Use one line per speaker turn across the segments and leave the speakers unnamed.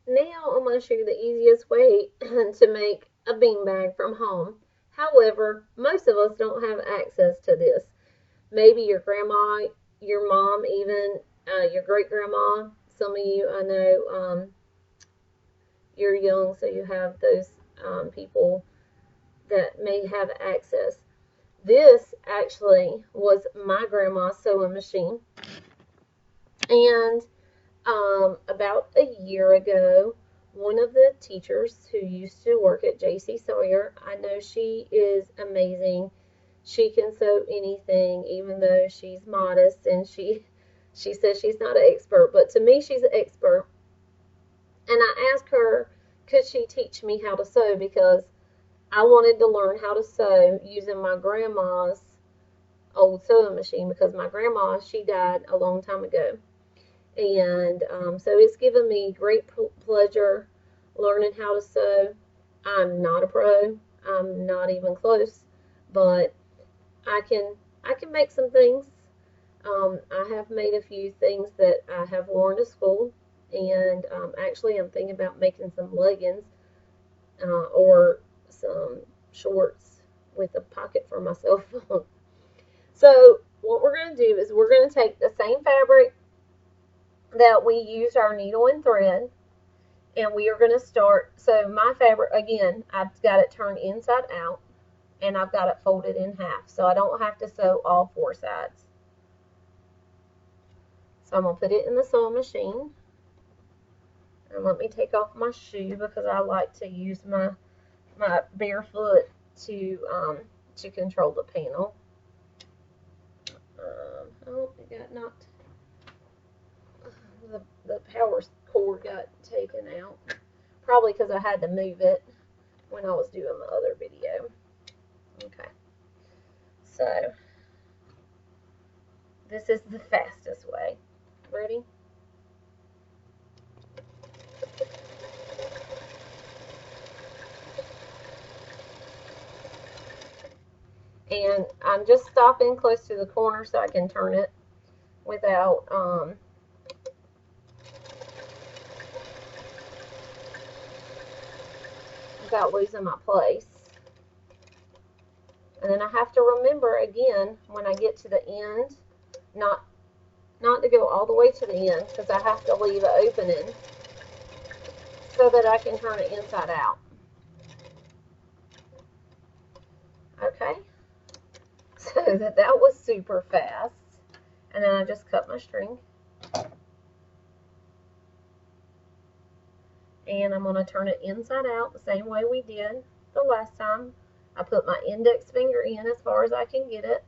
Now I'm going to show you the easiest way to make a beanbag from home. However, most of us don't have access to this. Maybe your grandma, your mom, even your great grandma. Some of you, I know, you're young, so you have those people that may have access. This actually was my grandma's sewing machine, and about a year ago, one of the teachers who used to work at JC Sawyer, I know she is amazing. She can sew anything, even though she's modest and she says she's not an expert, but to me she's an expert. And I asked her, could she teach me how to sew, because I wanted to learn how to sew using my grandma's old sewing machine, because my grandma, she died a long time ago. And so it's given me great pleasure learning how to sew. I'm not a pro. I'm not even close, but I can make some things. I have made a few things that I have worn to school, and actually I'm thinking about making some leggings or some shorts with a pocket for my cell phone. So what we're going to do is we're going to take the same fabric that we used our needle and thread, and we are going to start. So my fabric, again, I've got it turned inside out, and I've got it folded in half, so I don't have to sew all four sides. So I'm going to put it in the sewing machine, and let me take off my shoe because I like to use my barefoot to control the panel. Oh, it got knocked. The power cord got taken out. Probably because I had to move it when I was doing my other video. Okay. So, this is the fastest way. Ready? And I'm just stopping close to the corner so I can turn it without losing my place. And then I have to remember again when I get to the end, not to go all the way to the end, because I have to leave an opening so that I can turn it inside out. Okay, so that was super fast. And then I just cut my string. And I'm going to turn it inside out the same way we did the last time. I put my index finger in as far as I can get it.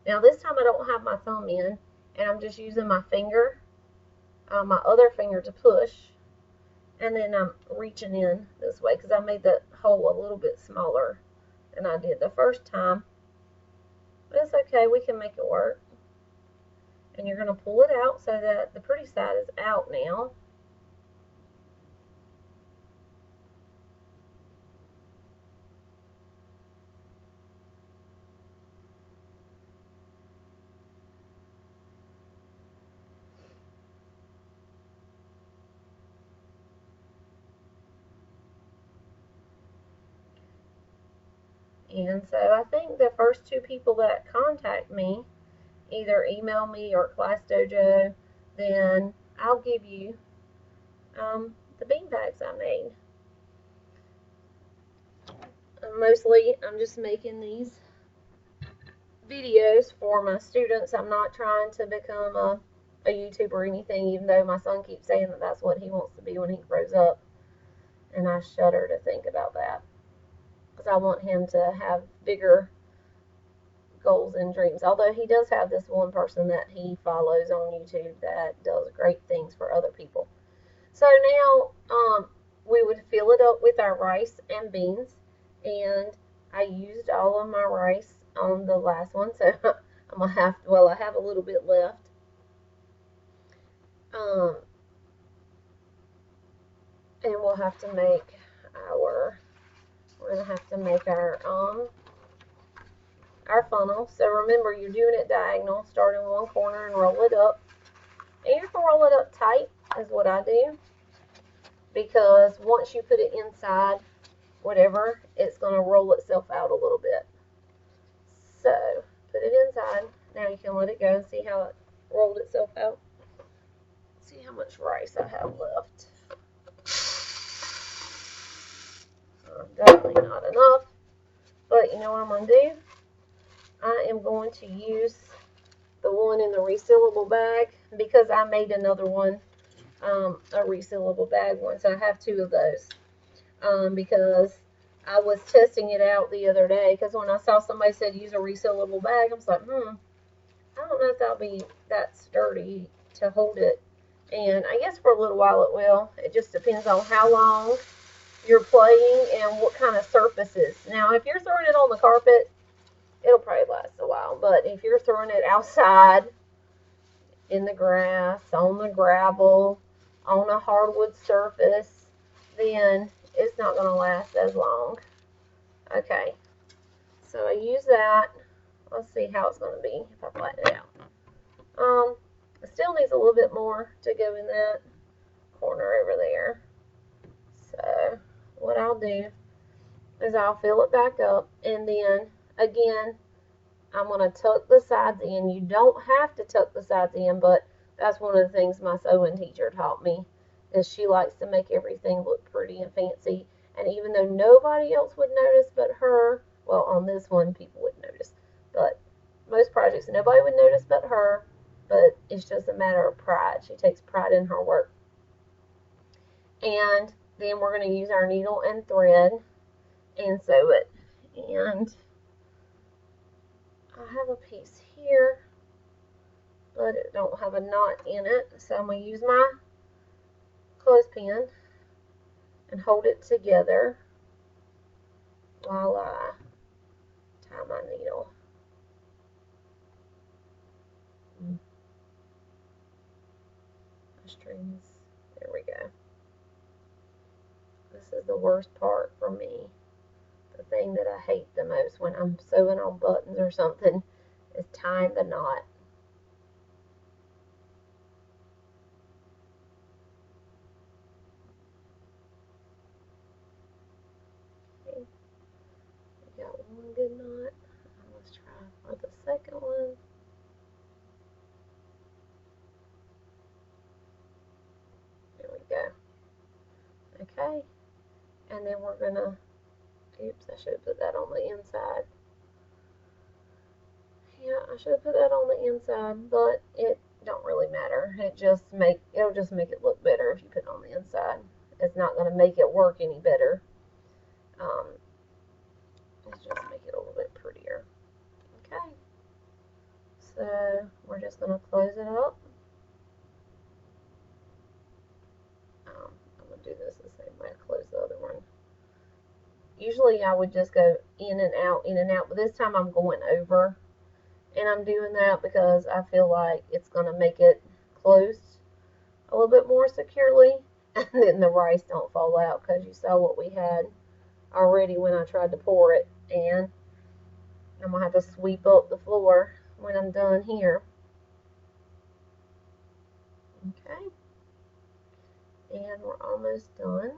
Now this time I don't have my thumb in, and I'm just using my finger, my other finger, to push. And then I'm reaching in this way because I made the hole a little bit smaller than I did the first time. But it's okay, we can make it work. And you're going to pull it out so that the pretty side is out now. And so I think the first two people that contact me, either email me or Class Dojo, then I'll give you the bean bags I made. Mostly I'm just making these videos for my students. I'm not trying to become a YouTuber or anything, even though my son keeps saying that that's what he wants to be when he grows up. And I shudder to think about that, because I want him to have bigger goals and dreams. Although he does have this one person that he follows on YouTube that does great things for other people. So now we would fill it up with our rice and beans, and I used all of my rice on the last one, so I'm gonna have to, well, I have a little bit left. And we'll have to make we're gonna have to make our funnel. So remember, you're doing it diagonal. Start in one corner and roll it up. And you can roll it up tight, is what I do. because once you put it inside whatever, it's going to roll itself out a little bit. So put it inside. Now you can let it go and see how it rolled itself out. See how much rice I have left. Definitely not enough. But you know what I'm going to do? I am going to use the one in the resealable bag because I made another one, a resealable bag once. I have two of those because I was testing it out the other day because when I saw somebody said use a resealable bag, I was like, I don't know if that'll be that sturdy to hold it. And I guess for a little while it will. It just depends on how long you're playing and what kind of surfaces. Now, if you're throwing it on the carpet, it'll probably last a while. But if you're throwing it outside, in the grass, on the gravel, on a hardwood surface, then it's not going to last as long. Okay, so I use that. Let's see how it's going to be if I flatten it out. It still needs a little bit more to go in that corner over there. So what I'll do is I'll fill it back up, and then again I'm going to tuck the sides in. You don't have to tuck the sides in, but that's one of the things my sewing teacher taught me, is she likes to make everything look pretty and fancy. And even though nobody else would notice but her, well, on this one people would notice, but most projects nobody would notice but her, but it's just a matter of pride. She takes pride in her work. And then we're going to use our needle and thread and sew it. And I have a piece here, but it don't have a knot in it, so I'm going to use my clothespin and hold it together while I tie my needle. My strings, there we go. This is the worst part for me. The thing that I hate the most when I'm sewing on buttons or something is tying the knot. Okay, we got one good knot. Let's try for the second one. There we go. Okay, and then we're gonna, oops, I should have put that on the inside. Yeah, I should have put that on the inside, but it don't really matter. It'll just make it look better if you put it on the inside. It's not going to make it work any better. Let's just make it a little bit prettier. Okay, so we're just going to close it up. I'm going to do this the same way I close the other one. Usually I would just go in and out, but this time I'm going over. And I'm doing that because I feel like it's going to make it close a little bit more securely. And then the rice don't fall out, because you saw what we had already when I tried to pour it. And I'm going to have to sweep up the floor when I'm done here. Okay. And we're almost done.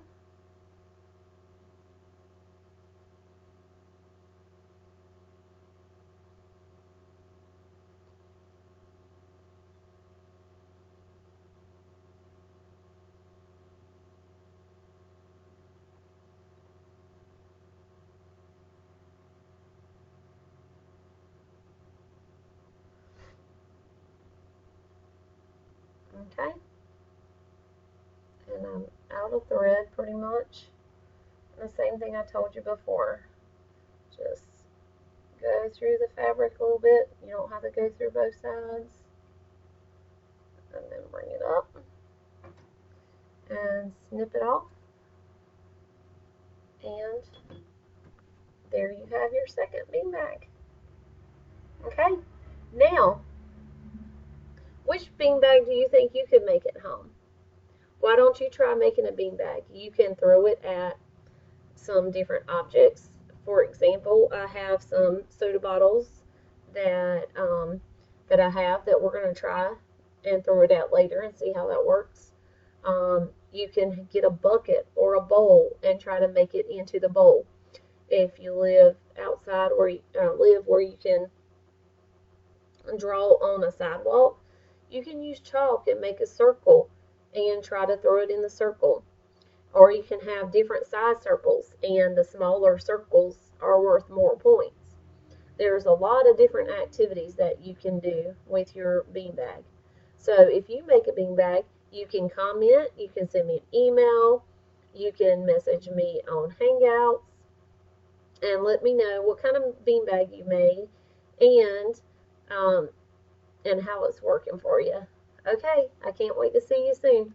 Okay. And I'm out of thread pretty much. And the same thing I told you before. Just go through the fabric a little bit. You don't have to go through both sides. And then bring it up and snip it off. And there you have your second beanbag. Okay, now, which beanbag do you think you could make at home? Why don't you try making a beanbag? You can throw it at some different objects. For example, I have some soda bottles that that I have that we're going to try and throw it out later and see how that works. You can get a bucket or a bowl and try to make it into the bowl. If you live outside where you live where you can draw on a sidewalk, you can use chalk and make a circle and try to throw it in the circle. Or you can have different size circles, and the smaller circles are worth more points. There's a lot of different activities that you can do with your beanbag. So if you make a beanbag, you can comment, you can send me an email, you can message me on Hangouts, and let me know what kind of beanbag you made and um, and how it's working for you. Okay, I can't wait to see you soon.